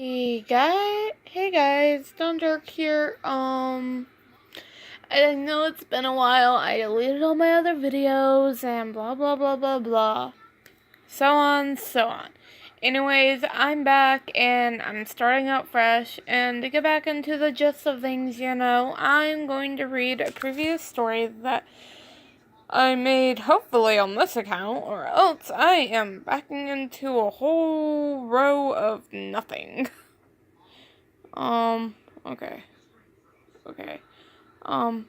Hey guys, Don Dark here. I know it's been a while. I deleted all my other videos and blah blah blah blah blah. So on, so on. Anyways, I'm back and I'm starting out fresh. And to get back into the gist of things, I'm going to read a previous story that I made hopefully on this account, or else I am backing into a whole row of nothing. Okay. Okay. Um,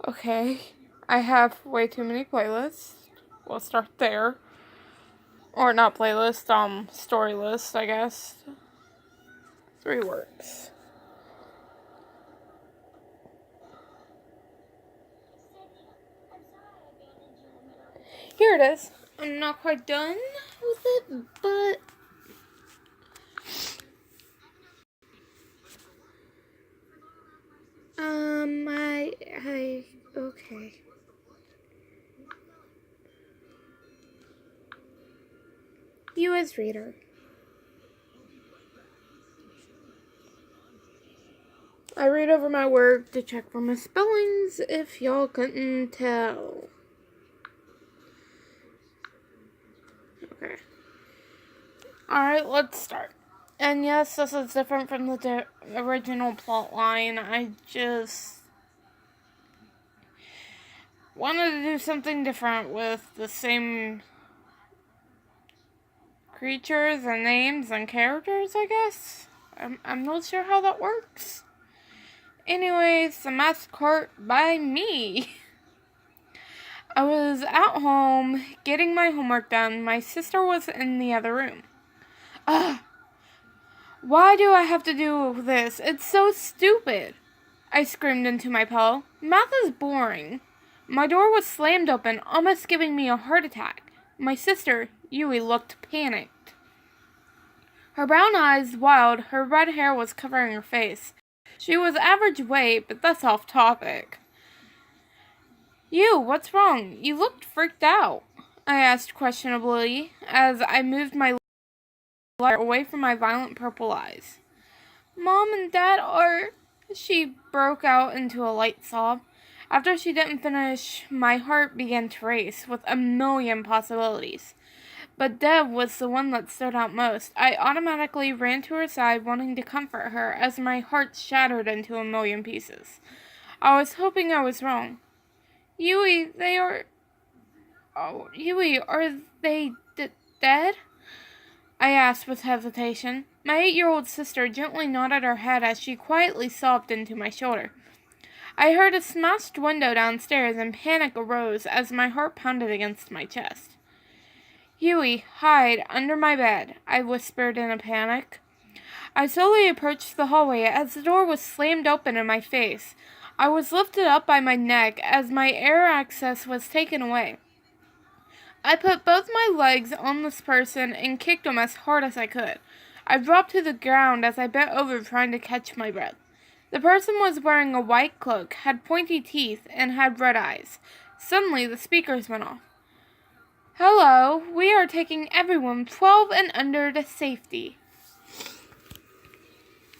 okay. I have way too many playlists. We'll start there. Or not playlist, story list, I guess. 3 works. Here it is. I'm not quite done with it, but okay. You as reader. I read over my work to check for misspellings if y'all couldn't tell. Okay. Alright, let's start. And yes, this is different from the original plot line. I just wanted to do something different with the same creatures and names and characters, I guess. I'm not sure how that works. Anyways, the math cart by me. I was at home getting my homework done. My sister was in the other room. Why do I have to do this? It's so stupid. I screamed into my pillow. Math is boring. My door was slammed open, almost giving me a heart attack. My sister, Yui, looked panicked. Her brown eyes wild, her red hair was covering her face. She was average weight, but that's off topic. You, what's wrong? You looked freaked out, I asked questionably as I moved my light away from my violent purple eyes. Mom and Dad are... She broke out into a light sob. After she didn't finish, my heart began to race with a million possibilities. But Deb was the one that stood out most. I automatically ran to her side, wanting to comfort her as my heart shattered into a million pieces. I was hoping I was wrong. Yui, they are... Oh, Yui, are they dead? I asked with hesitation. My 8-year-old sister gently nodded her head as she quietly sobbed into my shoulder. I heard a smashed window downstairs and panic arose as my heart pounded against my chest. Yui, hide under my bed, I whispered in a panic. I slowly approached the hallway as the door was slammed open in my face. I was lifted up by my neck as my air access was taken away. I put both my legs on this person and kicked him as hard as I could. I dropped to the ground as I bent over trying to catch my breath. The person was wearing a white cloak, had pointy teeth, and had red eyes. Suddenly, the speakers went off. Hello, we are taking everyone 12 and under to safety.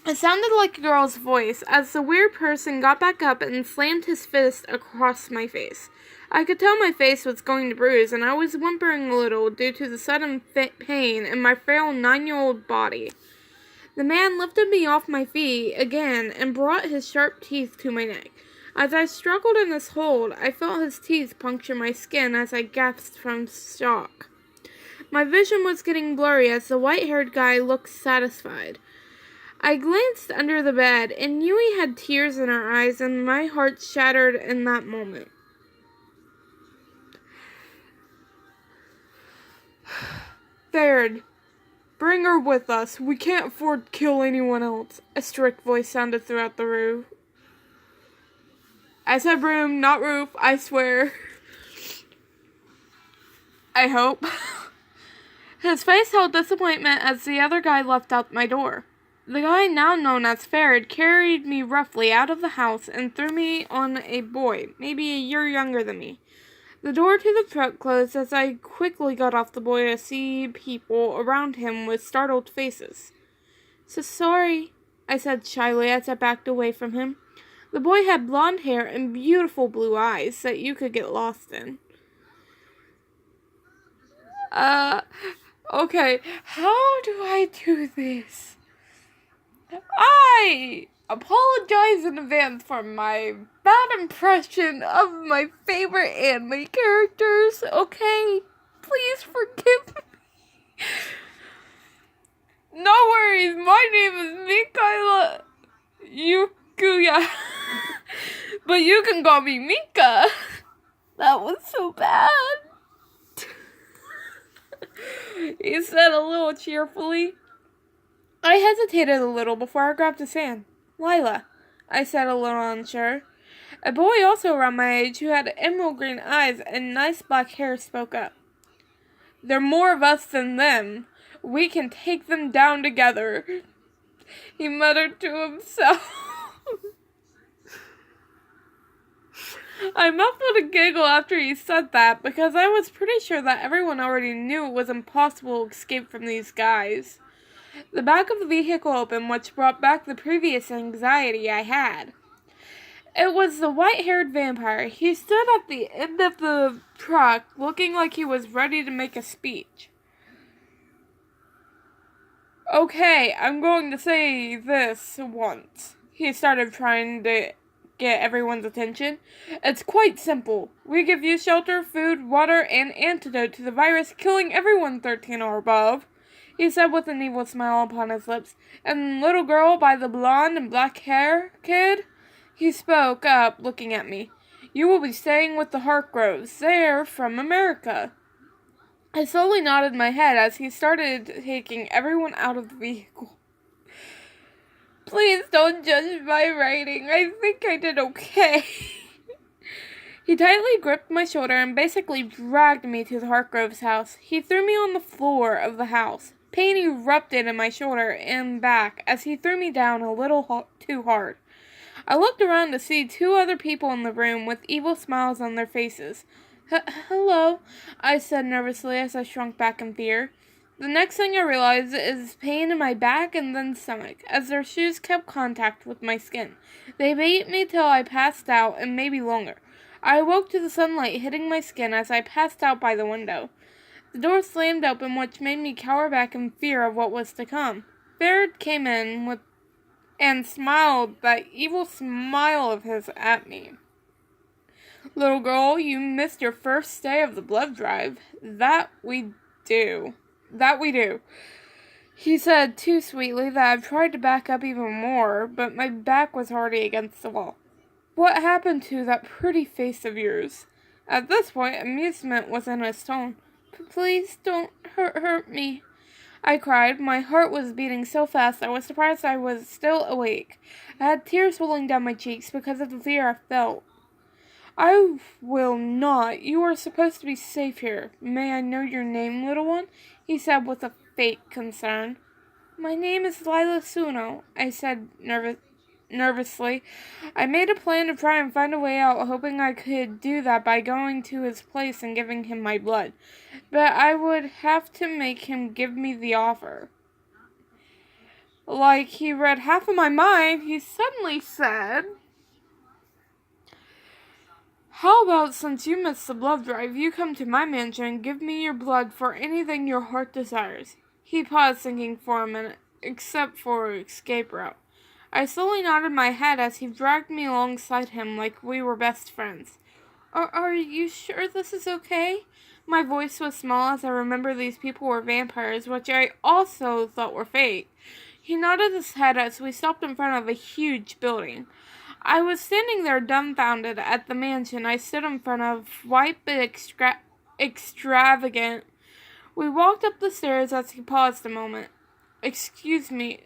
It sounded like a girl's voice as the weird person got back up and slammed his fist across my face. I could tell my face was going to bruise, and I was whimpering a little due to the sudden pain in my frail 9-year-old body. The man lifted me off my feet again and brought his sharp teeth to my neck. As I struggled in his hold, I felt his teeth puncture my skin as I gasped from shock. My vision was getting blurry as the white-haired guy looked satisfied. I glanced under the bed, and Yui had tears in her eyes, and my heart shattered in that moment. Baird, bring her with us. We can't afford to kill anyone else. A strict voice sounded throughout the room. I said room, not roof, I swear. I hope. His face held disappointment as the other guy left out my door. The guy now known as Farad carried me roughly out of the house and threw me on a boy, maybe a year younger than me. The door to the truck closed as I quickly got off the boy to see people around him with startled faces. "So sorry," I said shyly as I backed away from him. The boy had blonde hair and beautiful blue eyes that you could get lost in. Okay, how do I do this? I apologize in advance for my bad impression of my favorite anime characters, okay? Please forgive me. No worries, my name is Mikaela Yukuya. But you can call me Mika. That was so bad. He said a little cheerfully. I hesitated a little before I grabbed his hand. "Lila," I said, a little unsure. A boy also around my age who had emerald green eyes and nice black hair spoke up. "There are more of us than them. We can take them down together," he muttered to himself. I muffled a giggle after he said that because I was pretty sure that everyone already knew it was impossible to escape from these guys. The back of the vehicle opened, which brought back the previous anxiety I had. It was the white-haired vampire. He stood at the end of the truck, looking like he was ready to make a speech. "Okay, I'm going to say this once," he started, trying to get everyone's attention. "It's quite simple. We give you shelter, food, water, and antidote to the virus killing everyone 13 or above," he said with an evil smile upon his lips. "And little girl by the blonde and black hair kid," he spoke up, looking at me, "you will be staying with the Hartgroves. They're from America." I slowly nodded my head as he started taking everyone out of the vehicle. "Please don't judge my writing. I think I did okay." He tightly gripped my shoulder and basically dragged me to the Hartgroves' house. He threw me on the floor of the house. Pain erupted in my shoulder and back as he threw me down a little too hard. I looked around to see 2 other people in the room with evil smiles on their faces. "Hello," I said nervously as I shrunk back in fear. The next thing I realized is pain in my back and then stomach, as their shoes kept contact with my skin. They beat me till I passed out, and maybe longer. I awoke to the sunlight hitting my skin as I passed out by the window. The door slammed open, which made me cower back in fear of what was to come. Baird came in and smiled that evil smile of his at me. "Little girl, you missed your first day of the blood drive. That we do," he said too sweetly that I tried to back up even more, but my back was already against the wall. "What happened to that pretty face of yours?" At this point, amusement was in his tone. "Please don't hurt me," I cried. My heart was beating so fast I was surprised I was still awake. I had tears rolling down my cheeks because of the fear I felt. "I will not. You are supposed to be safe here. May I know your name, little one?" he said with a fake concern. "My name is Lila Suno," I said nervously. I made a plan to try and find a way out, hoping I could do that by going to his place and giving him my blood. But I would have to make him give me the offer. Like he read half of my mind, he suddenly said, "How about since you missed the blood drive, you come to my mansion and give me your blood for anything your heart desires?" He paused, thinking for a minute, except for escape route. I slowly nodded my head as he dragged me alongside him like we were best friends. Are you sure this is okay?" My voice was small as I remember these people were vampires, which I also thought were fake. He nodded his head as we stopped in front of a huge building. I was standing there dumbfounded at the mansion I stood in front of, white but extravagant. We walked up the stairs as he paused a moment. "Excuse me,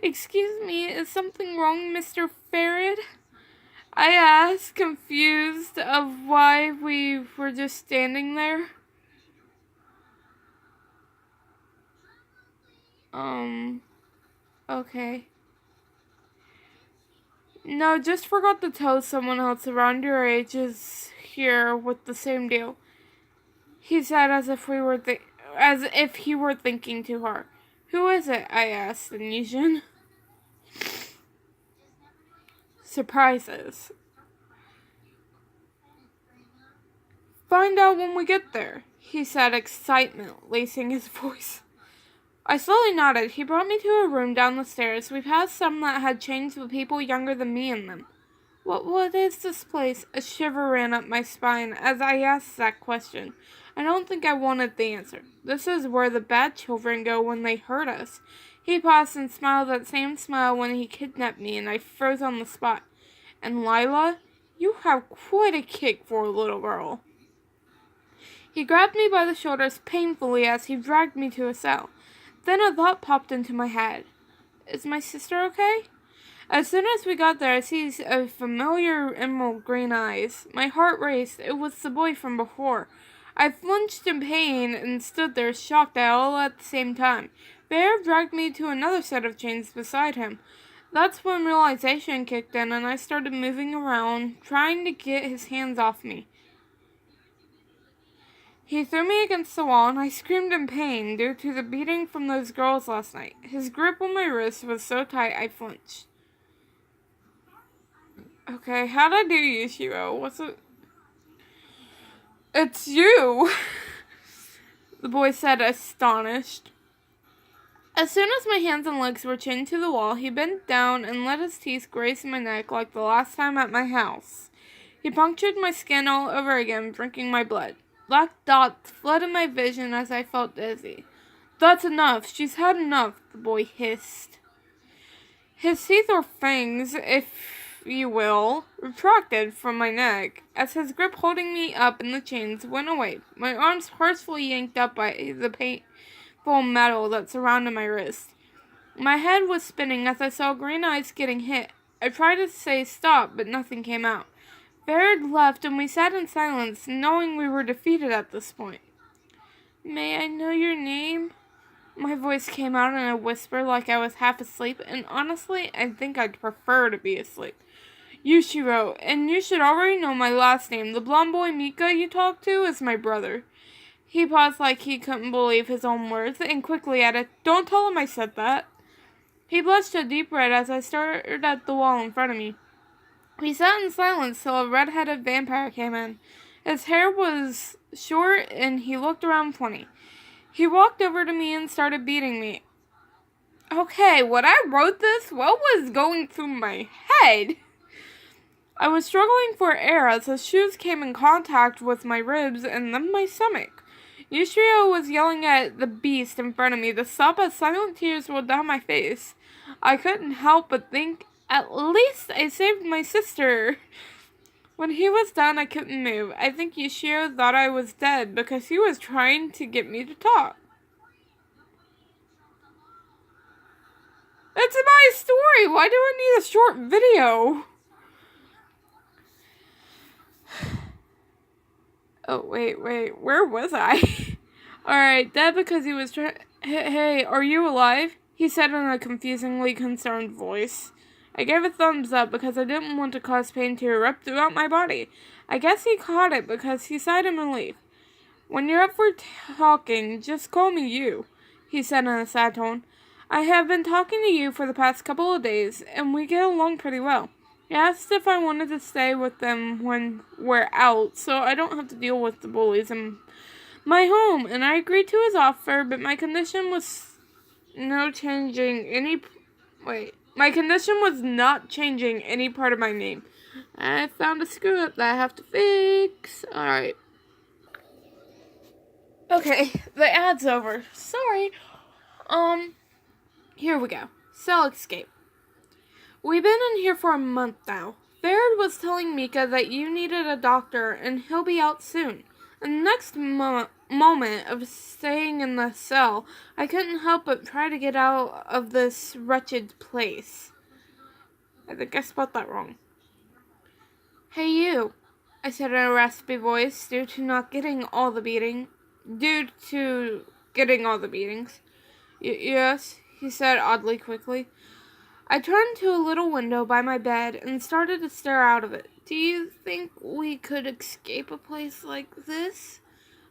excuse me, is something wrong, Mr. Farad?" I asked, confused of why we were just standing there. Okay. No, just forgot to tell someone else around your age is here with the same deal. He said as if he were thinking too hard. Who is it? I asked in Yijin. Surprises. Find out when we get there, he said, excitement lacing his voice. I slowly nodded. He brought me to a room down the stairs. We passed some that had chains with people younger than me in them. What is this place? A shiver ran up my spine as I asked that question. I don't think I wanted the answer. This is where the bad children go when they hurt us. He paused and smiled that same smile when he kidnapped me, and I froze on the spot. And Lila, you have quite a kick for a little girl. He grabbed me by the shoulders painfully as he dragged me to a cell. Then a thought popped into my head. Is my sister okay? As soon as we got there, I seized a familiar emerald green eyes. My heart raced. It was the boy from before. I flinched in pain and stood there, shocked all at the same time. Bear dragged me to another set of chains beside him. That's when realization kicked in, and I started moving around, trying to get his hands off me. He threw me against the wall, and I screamed in pain due to the beating from those girls last night. His grip on my wrist was so tight I flinched. Okay, how'd I do, Yushiro? What's it? It's you! The boy said, astonished. As soon as my hands and legs were chained to the wall, he bent down and let his teeth graze my neck like the last time at my house. He punctured my skin all over again, drinking my blood. Black dots flooded my vision as I felt dizzy. That's enough. She's had enough, the boy hissed. His teeth or fangs, if you will, retracted from my neck as his grip holding me up in the chains went away. My arms forcefully yanked up by the painful metal that surrounded my wrist. My head was spinning as I saw green eyes getting hit. I tried to say stop, but nothing came out. Baird left, and we sat in silence, knowing we were defeated at this point. May I know your name? My voice came out in a whisper like I was half asleep, and honestly, I think I'd prefer to be asleep. Yushiro, and you should already know my last name. The blonde boy Mika you talked to is my brother. He paused like he couldn't believe his own words, and quickly added, Don't tell him I said that. He blushed a deep red as I stared at the wall in front of me. We sat in silence till a red-headed vampire came in. His hair was short, and he looked around 20. He walked over to me and started beating me. Okay, when I wrote this, what was going through my head? I was struggling for air as his shoes came in contact with my ribs and then my stomach. Yushiro was yelling at the beast in front of me to stop as silent tears rolled down my face. I couldn't help but think, at least I saved my sister. When he was done, I couldn't move. I think Yushiro thought I was dead because he was trying to get me to talk. It's my story! Why do I need a short video? Oh, wait, where was I? Alright, dead because he was trying... Hey, are you alive? He said in a confusingly concerned voice. I gave a thumbs up because I didn't want to cause pain to erupt throughout my body. I guess he caught it because he sighed in relief. When you're up for talking, just call me you, he said in a sad tone. I have been talking to you for the past couple of days, and we get along pretty well. He asked if I wanted to stay with them when we're out, so I don't have to deal with the bullies in my home, and I agreed to his offer, but my condition was not changing any part of my name. I found a screw up that I have to fix. Alright. Okay, the ad's over. Sorry. Here we go. Cell escape. We've been in here for a month now. Baird was telling Mika that you needed a doctor and he'll be out soon. The next moment of staying in the cell, I couldn't help but try to get out of this wretched place. I think I spelled that wrong. Hey you, I said in a raspy voice due to getting all the beatings. Yes, he said oddly quickly. I turned to a little window by my bed and started to stare out of it. Do you think we could escape a place like this?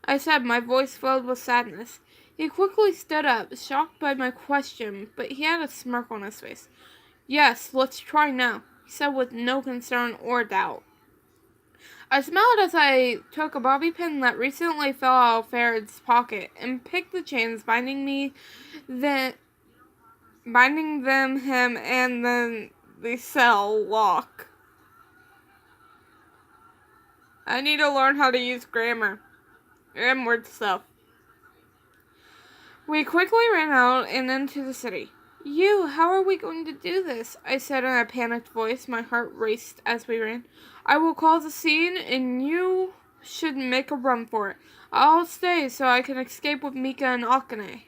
I said, my voice filled with sadness. He quickly stood up, shocked by my question, but he had a smirk on his face. Yes, let's try now, he said with no concern or doubt. I smiled as I took a bobby pin that recently fell out of Farad's pocket and picked the chains binding him and then the cell lock. I need to learn how to use grammar and word stuff. We quickly ran out and into the city. How are we going to do this? I said in a panicked voice. My heart raced as we ran. I will cause a scene and you should make a run for it. I'll stay so I can escape with Mika and Akane,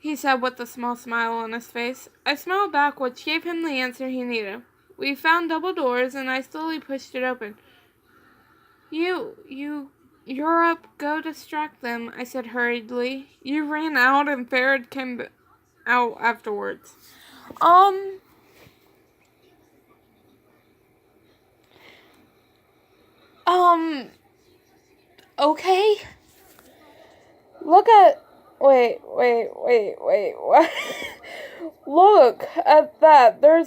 he said with a small smile on his face. I smiled back, which gave him the answer he needed. We found double doors, and I slowly pushed it open. You're up. Go distract them, I said hurriedly. You ran out, and Farad came out afterwards. Okay. Wait, what? Look at that. I'm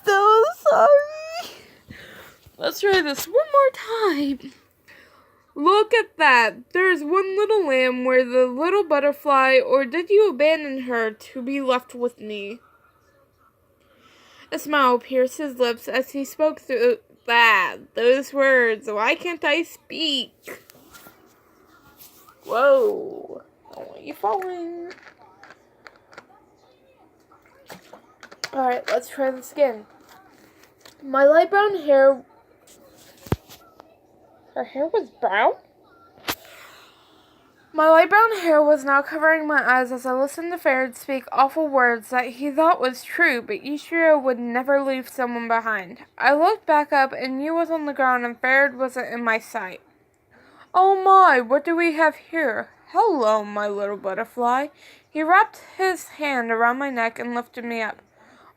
so sorry. Let's try this one more time. Look at that. There's one little lamb where the little butterfly, or did you abandon her to be left with me? A smile pierced his lips as he spoke through those words. Why can't I speak? Whoa. Why are you falling? Alright, let's try this again. My light brown hair... Her hair was brown? My light brown hair was now covering my eyes as I listened to Farad speak awful words that he thought was true, but Ishiro would never leave someone behind. I looked back up and Yu was on the ground and Farad wasn't in my sight. Oh my, what do we have here? Hello, my little butterfly. He wrapped his hand around my neck and lifted me up.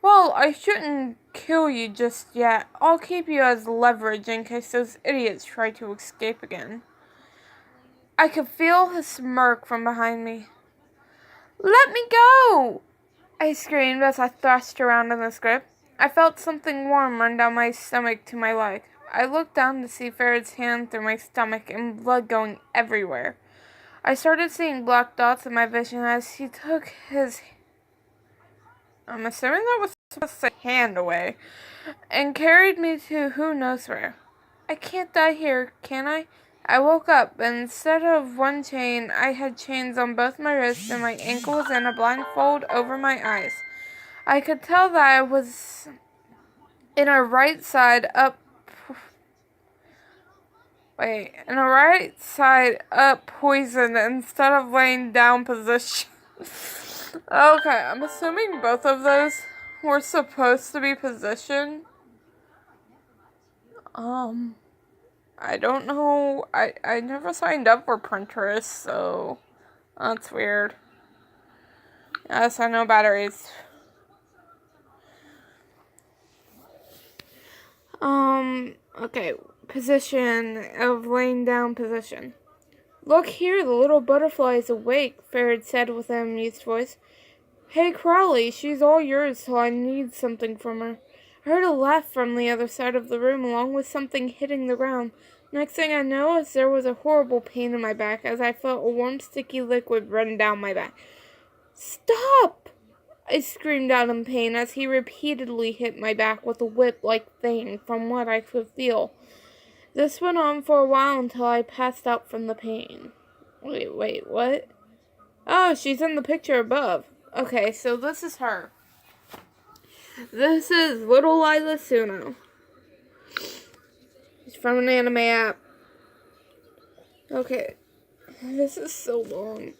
Well, I shouldn't kill you just yet. I'll keep you as leverage in case those idiots try to escape again. I could feel his smirk from behind me. Let me go! I screamed as I thrashed around in his grip. I felt something warm run down my stomach to my leg. I looked down to see Farad's hand through my stomach and blood going everywhere. I started seeing black dots in my vision as he took his... I'm assuming that was supposed to say hand away, and carried me to who knows where. I can't die here, can I? I woke up, but instead of one chain, I had chains on both my wrists and my ankles and a blindfold over my eyes. I could tell that I was in a right side up poison instead of laying down position. Okay, I'm assuming both of those were supposed to be position. I don't know. I never signed up for Pinterest, so that's weird. Yes, I know batteries. Okay, position of laying down position. Look here, the little butterfly is awake, Farad said with an amused voice. Hey, Crowley, she's all yours till I need something from her. I heard a laugh from the other side of the room along with something hitting the ground. Next thing I noticed, there was a horrible pain in my back as I felt a warm, sticky liquid run down my back. Stop! I screamed out in pain as he repeatedly hit my back with a whip-like thing from what I could feel. This went on for a while until I passed out from the pain. Wait, what? Oh, she's in the picture above. Okay, so this is her. This is Little Lila Suno. It's from an anime app. Okay, this is so long.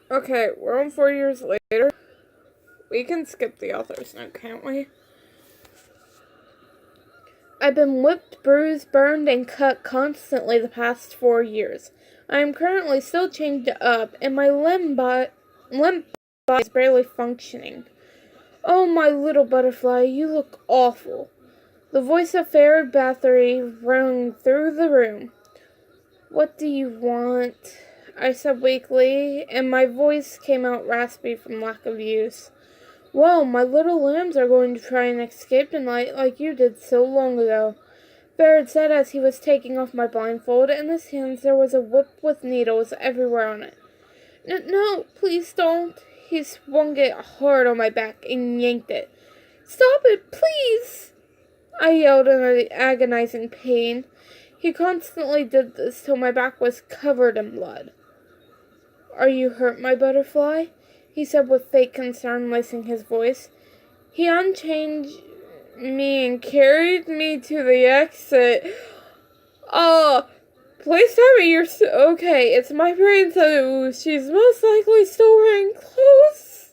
Okay, we're on 4 years later. We can skip the author's note, can't we? I've been whipped, bruised, burned, and cut constantly the past 4 years. I am currently still chained up, and my limp body is barely functioning. Oh, my little butterfly, you look awful. The voice of Fairy Bathory rang through the room. What do you want? I said weakly, and my voice came out raspy from lack of use. Well, my little lambs are going to try and escape tonight like you did so long ago, Baird said as he was taking off my blindfold. In his hands there was a whip with needles everywhere on it. No, please don't. He swung it hard on my back and yanked it. Stop it, please! I yelled in agonizing pain. He constantly did this till my back was covered in blood. Are you hurt, my butterfly? He said with fake concern lacing his voice. He unchained me and carried me to the exit. Please tell me you're okay. It's my brain, so she's most likely still wearing clothes.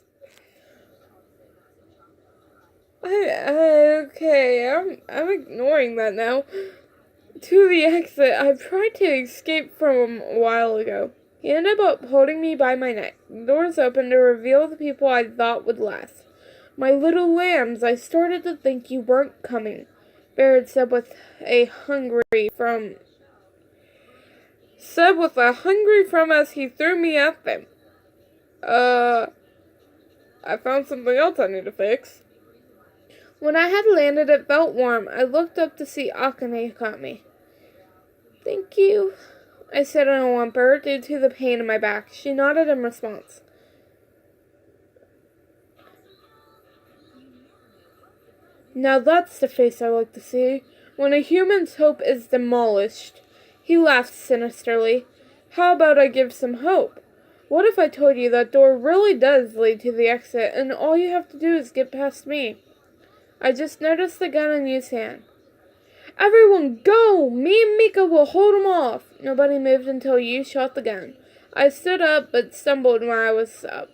Okay, I'm ignoring that now. To the exit. I tried to escape from him a while ago. He ended up holding me by my neck. The doors opened to reveal the people I thought would last. My little lambs, I started to think you weren't coming, Baird said with a hungry from as he threw me at them. I found something else I need to fix. When I had landed, it felt warm. I looked up to see Akane caught me. Thank you, I said in a whimper due to the pain in my back. She nodded in response. Now that's the face I like to see, when a human's hope is demolished. He laughed sinisterly. How about I give some hope? What if I told you that door really does lead to the exit, and all you have to do is get past me? I just noticed the gun in Yu's hand. Everyone go! Me and Mika will hold him off. Nobody moved until Yu shot the gun. I stood up, but stumbled when I was up.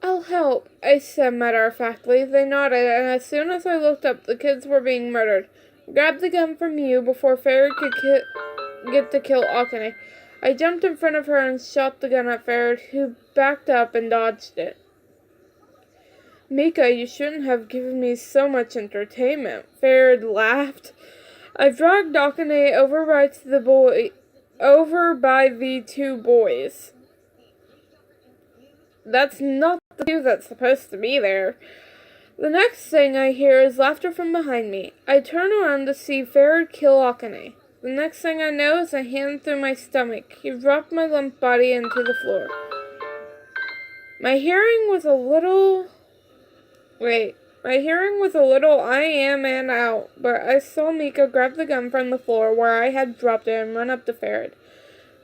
I'll help, I said matter-of-factly. They nodded, and as soon as I looked up, the kids were being murdered. Grabbed the gun from Yu before Fairy could get to kill Akane. I jumped in front of her and shot the gun at Fairy, who backed up and dodged it. Mika, you shouldn't have given me so much entertainment, Fairy laughed. I dragged Akane over by the two boys. That's not the two that's supposed to be there. The next thing I hear is laughter from behind me. I turn around to see Fairy kill Akane. The next thing I know is a hand through my stomach. He dropped my limp body into the floor. My hearing was a little I am and out, but I saw Mika grab the gun from the floor where I had dropped it and run up to Farad.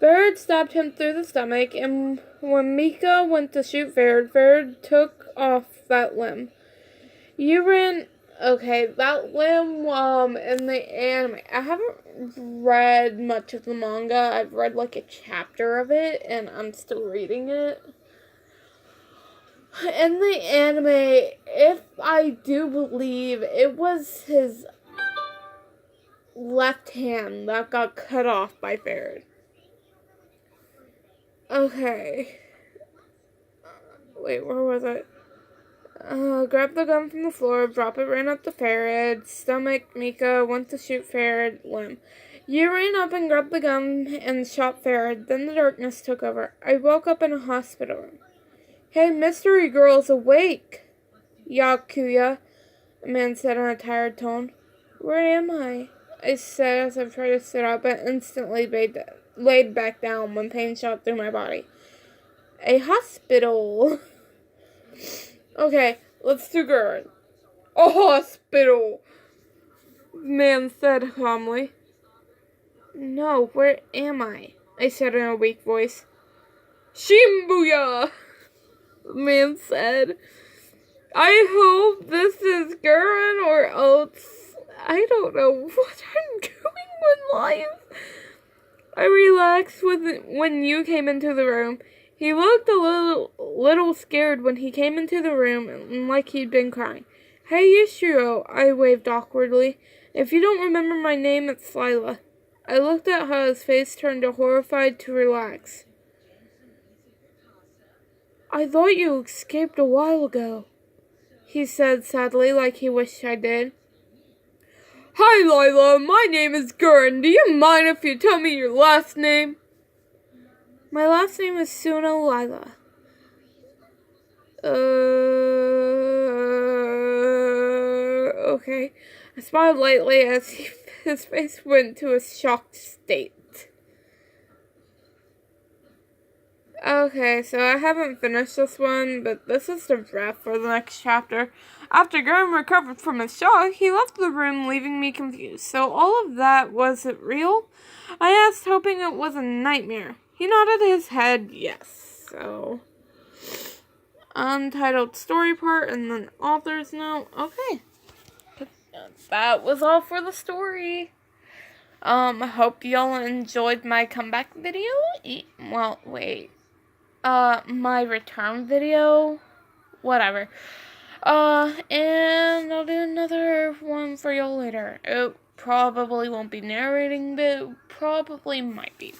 Farad stabbed him through the stomach, and when Mika went to shoot Farad took off that limb. That limb, in the anime, I haven't read much of the manga. I've read like a chapter of it, and I'm still reading it. In the anime, if I do believe, it was his left hand that got cut off by Farad. Okay. Wait, where was it? Grab the gun from the floor, drop it, ran up to Farad, stomach, Mika, went to shoot Farad, limb. You ran up and grabbed the gun and shot Farad, then the darkness took over. I woke up in a hospital room. Hey, mystery girl's awake, Yakuya, a man said in a tired tone. Where am I? I said as I tried to sit up and instantly laid back down when pain shot through my body. A hospital. Okay, let's do good. A hospital, man said calmly. No, where am I? I said in a weak voice. Shimbuya, the man said. I hope this is Gurren or else I don't know what I'm doing with life. I relaxed when you came into the room. He looked a little scared when he came into the room and like he'd been crying. Hey, Yashiro, I waved awkwardly. If you don't remember my name, it's Lila. I looked at how his face turned to horrified to relax. I thought you escaped a while ago, he said sadly, like he wished I did. Hi, Lila. My name is Gurren. Do you mind if you tell me your last name? My last name is Suna Lila. Okay. I smiled lightly as his face went to a shocked state. Okay, so I haven't finished this one, but this is the wrap for the next chapter. After Graham recovered from his shock, he left the room, leaving me confused. So all of that, was it real? I asked, hoping it was a nightmare. He nodded his head yes. So, untitled story part and then author's note. Okay. That was all for the story. I hope y'all enjoyed my comeback video. Well, wait. My return video. Whatever. And I'll do another one for y'all later. It probably won't be narrating, but it probably might be.